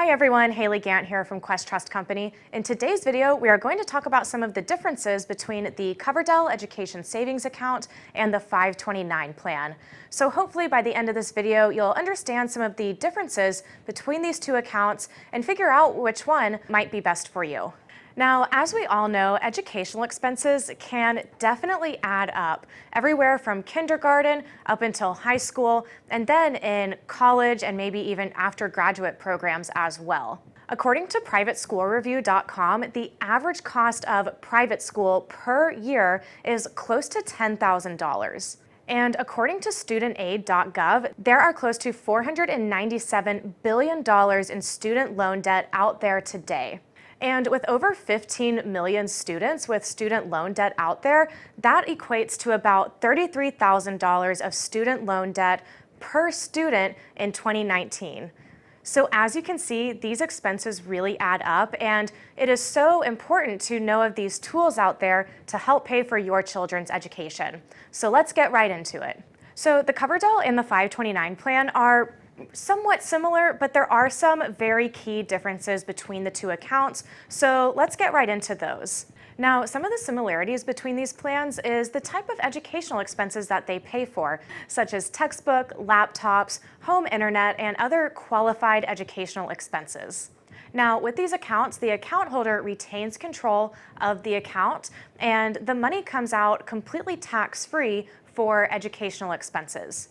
Hi everyone, Haley Gant here from Quest Trust Company. In today's video, we are going to talk about some of the differences between the Coverdell Education Savings Account and the 529 plan. So hopefully by the end of this video, you'll understand some of the differences between these two accounts and figure out which one might be best for you. Now, as we all know, educational expenses can definitely add up, everywhere from kindergarten up until high school, and then in college and maybe even after graduate programs as well. According to privateschoolreview.com, the average cost of private school per year is close to $10,000. And according to studentaid.gov, there are close to $497 billion in student loan debt out there today. And with over 15 million students with student loan debt out there, that equates to about $33,000 of student loan debt per student in 2019. So as you can see, these expenses really add up, and it is so important to know of these tools out there to help pay for your children's education. So let's get right into it. So the Coverdell and the 529 plan are somewhat similar, but there are some very key differences between the two accounts, so let's get right into those. Now, some of the similarities between these plans is the type of educational expenses that they pay for, such as textbook, laptops, home internet, and other qualified educational expenses. Now, with these accounts, the account holder retains control of the account, and the money comes out completely tax-free for educational expenses.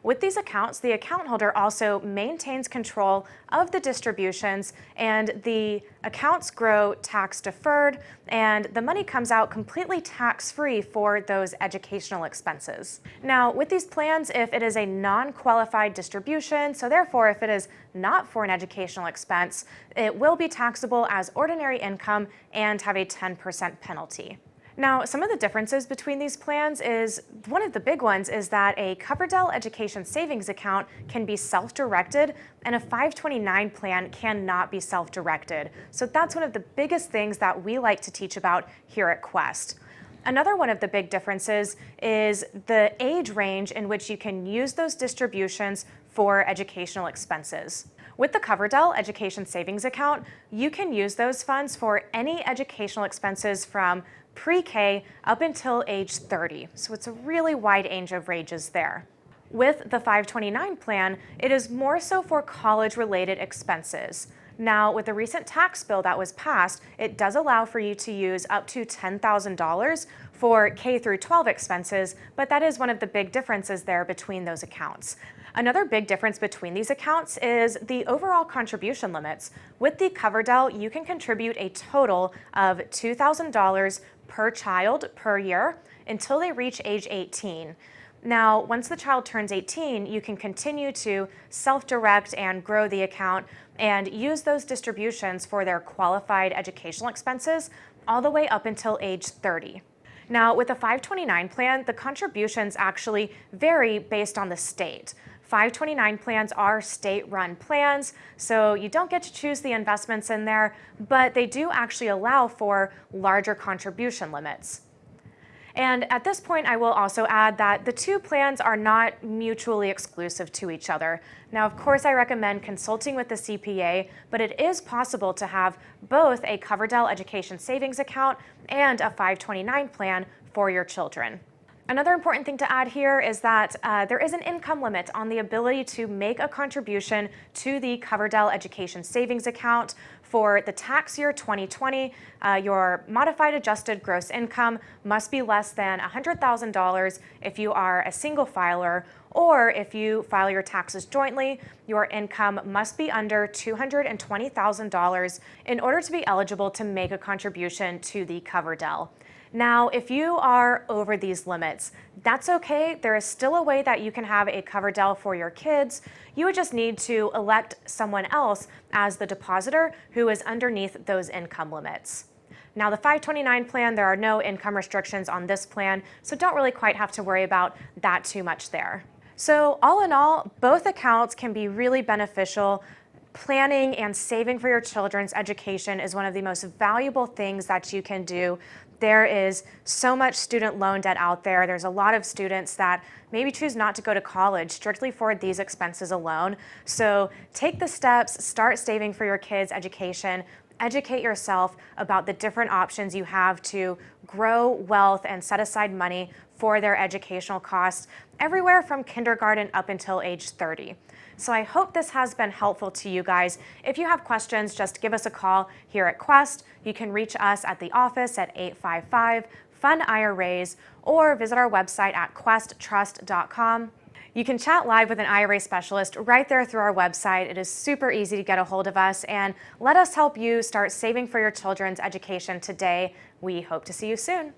With these accounts, the account holder also maintains control of the distributions, and the accounts grow tax deferred, and the money comes out completely tax-free for those educational expenses. Now, with these plans, if it is a non-qualified distribution, so therefore if it is not for an educational expense, it will be taxable as ordinary income and have a 10% penalty. Now, some of the differences between these plans is, one of the big ones is that a Coverdell Education Savings Account can be self-directed and a 529 plan cannot be self-directed. So that's one of the biggest things that we like to teach about here at Quest. Another one of the big differences is the age range in which you can use those distributions for educational expenses. With the Coverdell Education Savings Account, you can use those funds for any educational expenses from pre-K up until age 30. So it's a really wide range of ages there. With the 529 plan, it is more so for college-related expenses. Now, with the recent tax bill that was passed, it does allow for you to use up to $10,000 for K through 12 expenses, but that is one of the big differences there between those accounts. Another big difference between these accounts is the overall contribution limits. With the Coverdell, you can contribute a total of $2,000 per child per year until they reach age 18. Now, once the child turns 18, you can continue to self-direct and grow the account and use those distributions for their qualified educational expenses all the way up until age 30. Now, with the 529 plan, the contributions actually vary based on the state. 529 plans are state-run plans, so you don't get to choose the investments in there, but they do actually allow for larger contribution limits. And at this point, I will also add that the two plans are not mutually exclusive to each other. Now, of course, I recommend consulting with the CPA, but it is possible to have both a Coverdell Education Savings Account and a 529 plan for your children. Another important thing to add here is that there is an income limit on the ability to make a contribution to the Coverdell Education Savings Account. For the tax year 2020, your modified adjusted gross income must be less than $100,000 if you are a single filer, or if you file your taxes jointly, your income must be under $220,000 in order to be eligible to make a contribution to the Coverdell. Now, if you are over these limits, that's okay. There is still a way that you can have a Coverdell for your kids. You would just need to elect someone else as the depositor who is underneath those income limits. Now, the 529 plan, there are no income restrictions on this plan, so don't really quite have to worry about that too much there. So all in all, both accounts can be really beneficial. Planning and saving for your children's education is one of the most valuable things that you can do. There is so much student loan debt out there. There's a lot of students that maybe choose not to go to college strictly for these expenses alone. So take the steps, start saving for your kids' education, educate yourself about the different options you have to grow wealth and set aside money for their educational costs, everywhere from kindergarten up until age 30. So I hope this has been helpful to you guys. If you have questions, just give us a call here at Quest. You can reach us at the office at 855-FUN-IRAs or visit our website at questtrust.com. You can chat live with an IRA specialist right there through our website. It is super easy to get a hold of us, and let us help you start saving for your children's education today. We hope to see you soon.